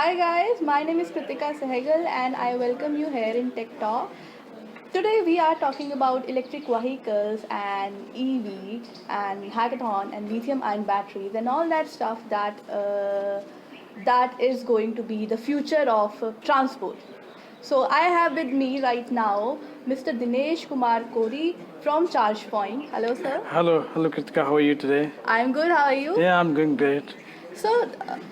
Hi guys, my name is Kritika Sehgal and I welcome you here in Tech Talk. Today we are talking about electric vehicles and EV and hackathon and lithium ion batteries and all that stuff that is going to be the future of transport. So I have with me right now Mr. Dinesh Kumar Kori from ChargePoint. Hello sir. Hello, Kritika. How are you today? I'm good. How are you? Yeah, I'm doing great. So,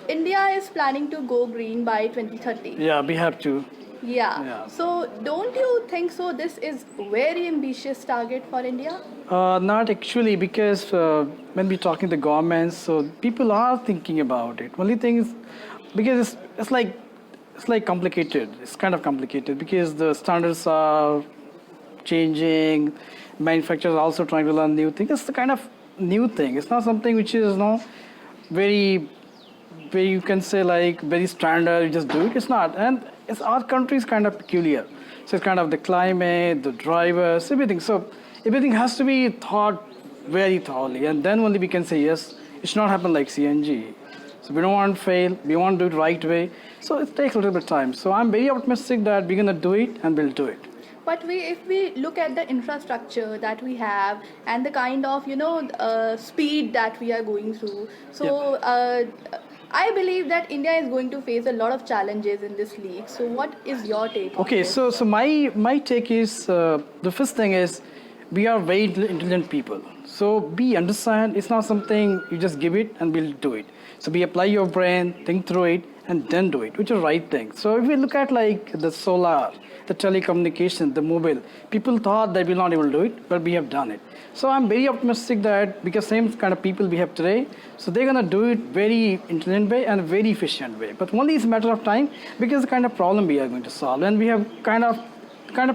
India is planning to go green by 2030. Yeah, we have to. Yeah. Yeah. So, don't you think so? This is very ambitious target for India. Not actually, because when we're talking to governments, so people are thinking about it. Only thing is, because it's like complicated. It's kind of complicated because the standards are changing. Manufacturers are also trying to learn new things. It's the kind of new thing. It's not something which is very where you can say like very standard, you just do it. It's not, and it's our country is kind of peculiar. So it's kind of the climate, the drivers, everything. So everything has to be thought very thoroughly, and then only we can say yes. It should not happen like CNG. So we don't want to fail. We want to do it right way. So it takes a little bit of time. So I'm very optimistic that we're gonna do it and we'll do it. But if we look at the infrastructure that we have and the kind of speed that we are going through, so I believe that India is going to face a lot of challenges in this league. So what is your take? Okay, on this? so my take is the first thing is we are very intelligent people. So we understand it's not something you just give it and we'll do it. So we apply your brain, think through it, and then do it, which is the right thing. So if we look at like the solar, the telecommunication, the mobile, people thought that we'll not able to do it, but we have done it. So I'm very optimistic that because same kind of people we have today, so they're gonna do it very intelligent way and very efficient way. But only it's a matter of time because the kind of problem we are going to solve, and we have kind of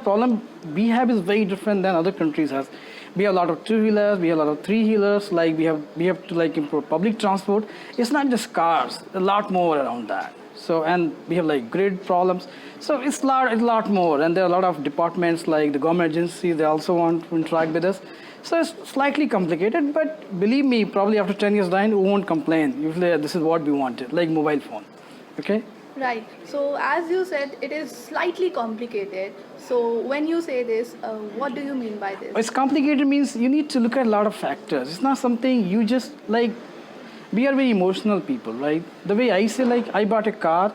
problem we have is very different than other countries has. We have a lot of two-wheelers, we have a lot of three-wheelers, like we have to like improve public transport. It's not just cars, a lot more around that. So, and we have like grid problems. So it's a lot more, and there are a lot of departments like the government agencies, they also want to interact with us. So it's slightly complicated, but believe me, probably after 10 years time, we won't complain. Usually this is what we wanted, like mobile phone, okay? Right. So as you said, it is slightly complicated. So when you say this, what do you mean by this? It's complicated means you need to look at a lot of factors. It's not something you just like. We are very emotional people, right? The way I say, like, I bought a car.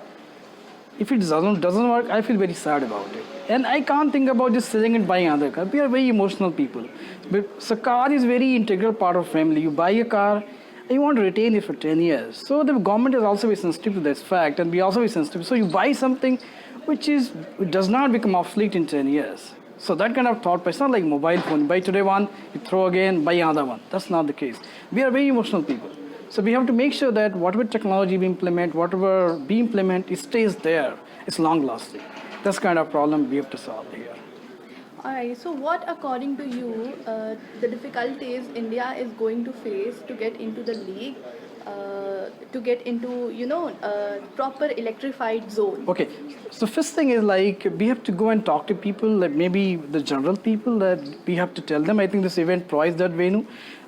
If it doesn't work, I feel very sad about it, and I can't think about just selling and buying another car. We are very emotional people. So car is very integral part of family. You buy a car, and you want to retain it for 10 years. So the government is also very sensitive to this fact, and we also very sensitive. So you buy something which does not become obsolete in 10 years. So that kind of thought, it's not like mobile phone. You buy today one, you throw again, buy another one. That's not the case. We are very emotional people. So we have to make sure that whatever technology we implement, whatever we implement, it stays there. It's long lasting. That's kind of problem we have to solve here. Alright, so what according to you the difficulties India is going to face to get into the league, to get into proper electrified zone? Okay, so first thing is like we have to go and talk to people, like maybe the general people, that we have to tell them. I think this event provides that Venu.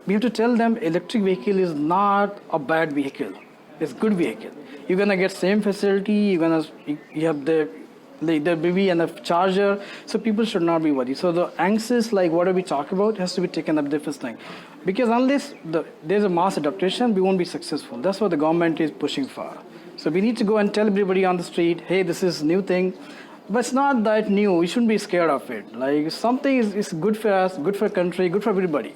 We have to tell them electric vehicle is not a bad vehicle. It's good vehicle. You're gonna get same facility. You have there will be enough charger, so people should not be worried. So the anxious, like whatever we talk about, has to be taken up the first thing, because unless there's a mass adaptation, we won't be successful. That's what the government is pushing for. So we need to go and tell everybody on the street, hey, this is new thing, but it's not that new. We shouldn't be scared of it. Like something is good for us, good for country, good for everybody.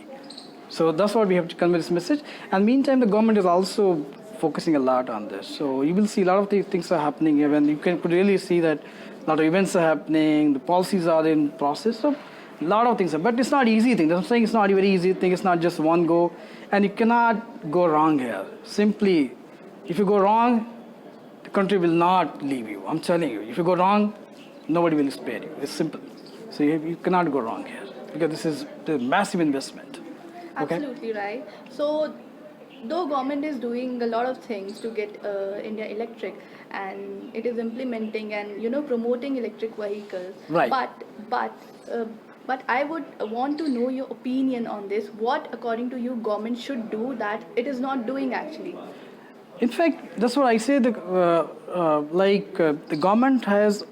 So that's what we have to convey this message. And meantime, the government is also focusing a lot on this. So you will see a lot of these things are happening here, and you can really see that a lot of events are happening, the policies are in process. So a lot of things, but it's not easy thing. I'm saying it's not a very easy thing. It's not just one go, and you cannot go wrong here. Simply, if you go wrong, the country will not leave you. I'm telling you. If you go wrong, nobody will spare you. It's simple. So you cannot go wrong here because this is the massive investment. Okay? Absolutely right. So though government is doing a lot of things to get India electric, and it is implementing and promoting electric vehicles, Right. but I would want to know your opinion on this. What according to you government should do that it is not doing actually? In fact, that's what I say. The government has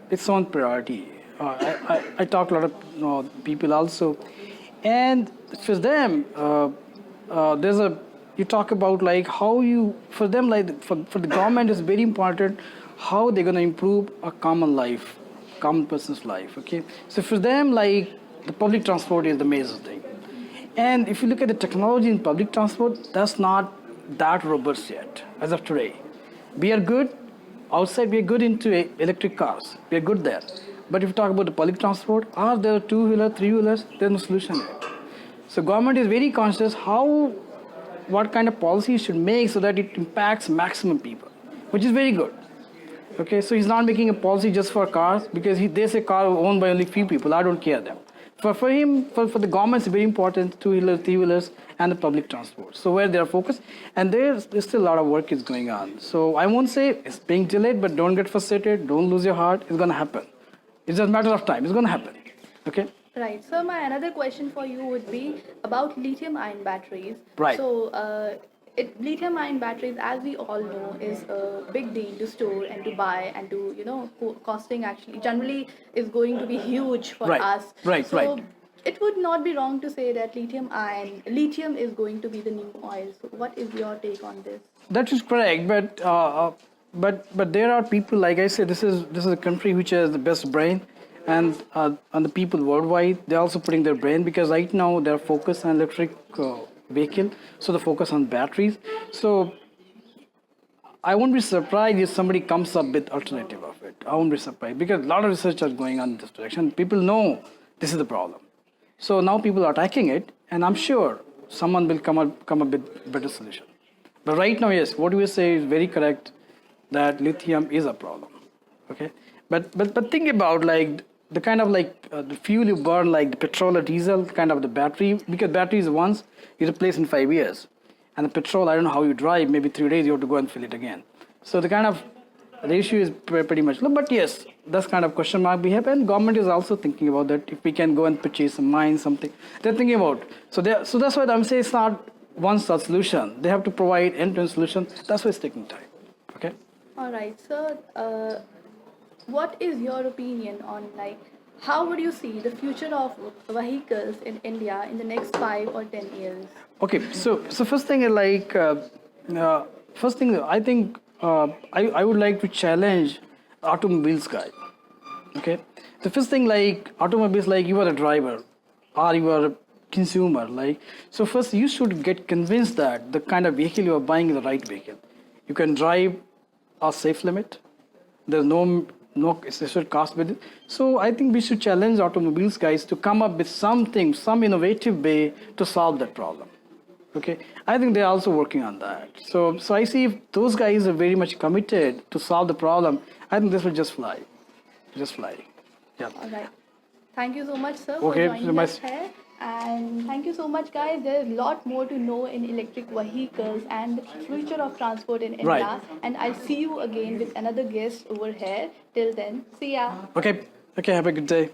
its own priority. I talk to a lot of people also, and for them, there's a you talk about like how you for them like for the government is very important how they're gonna improve a common life, common person's life. Okay, so for them like the public transport is the major thing. And if you look at the technology in public transport, that's not that robust yet as of today. We are good outside, we are good into electric cars, we are good there. But if you talk about the public transport, are there two-wheeler, three-wheelers? There's no solution yet. So government is very conscious what kind of policy it should make so that it impacts maximum people, which is very good. Okay, so he's not making a policy just for cars because they say car owned by only few people. I don't care them. For him, for the government, it's very important two-wheelers, three-wheelers, and the public transport. So where they are focused, and there's still a lot of work is going on. So I won't say it's being delayed, but don't get frustrated. Don't lose your heart. It's going to happen. It's just a matter of time. It's going to happen. Okay. Right. So my another question for you would be about lithium-ion batteries. Right. So lithium-ion batteries, as we all know, is a big deal to store and to buy and to costing actually generally is going to be huge for Right. us. Right. So Right. it would not be wrong to say that lithium is going to be the new oil. So what is your take on this? That is correct, but there are people like I said. This is a country which has the best brain, and the people worldwide they're also putting their brain because right now they're focused on electric vehicle, so they focus on batteries. So I won't be surprised if somebody comes up with alternative of it. I won't be surprised because a lot of research is going on in this direction. People know this is the problem, so now people are attacking it, and I'm sure someone will come up with better solution. But right now, yes, what you say is very correct that lithium is a problem. Okay, but think about like the kind of like the fuel you burn, like the petrol or diesel, kind of the battery, because batteries once you replace in 5 years, and the petrol I don't know how you drive, maybe 3 days you have to go and fill it again. So the kind of ratio is pretty much low. But yes, that's kind of question mark we have, and government is also thinking about that. If we can go and purchase some mine, something they're thinking about. So that's why I'm saying it's not one such solution. They have to provide end-to-end solution. That's why it's taking time. Okay. All right. So what is your opinion on like how would you see the future of vehicles in India in the next 5 or 10 years? Okay, so first thing is like first thing I think I would like to challenge automobiles guy. Okay, the first thing like automobiles, like you are a driver or you are a consumer, like so first you should get convinced that the kind of vehicle you are buying is the right vehicle. You can drive a safe limit. There's no excessive cost with it. So I think we should challenge automobiles guys to come up with something, some innovative way to solve that problem. Okay, I think they're also working on that. So I see if those guys are very much committed to solve the problem, I think this will just fly. Yeah. All right. Thank you so much, sir, Okay, for so joining us here. And thank you so much, guys. There's a lot more to know in electric vehicles and the future of transport in India. Right. And I'll see you again with another guest over here. Till then, see ya. Okay, have a good day.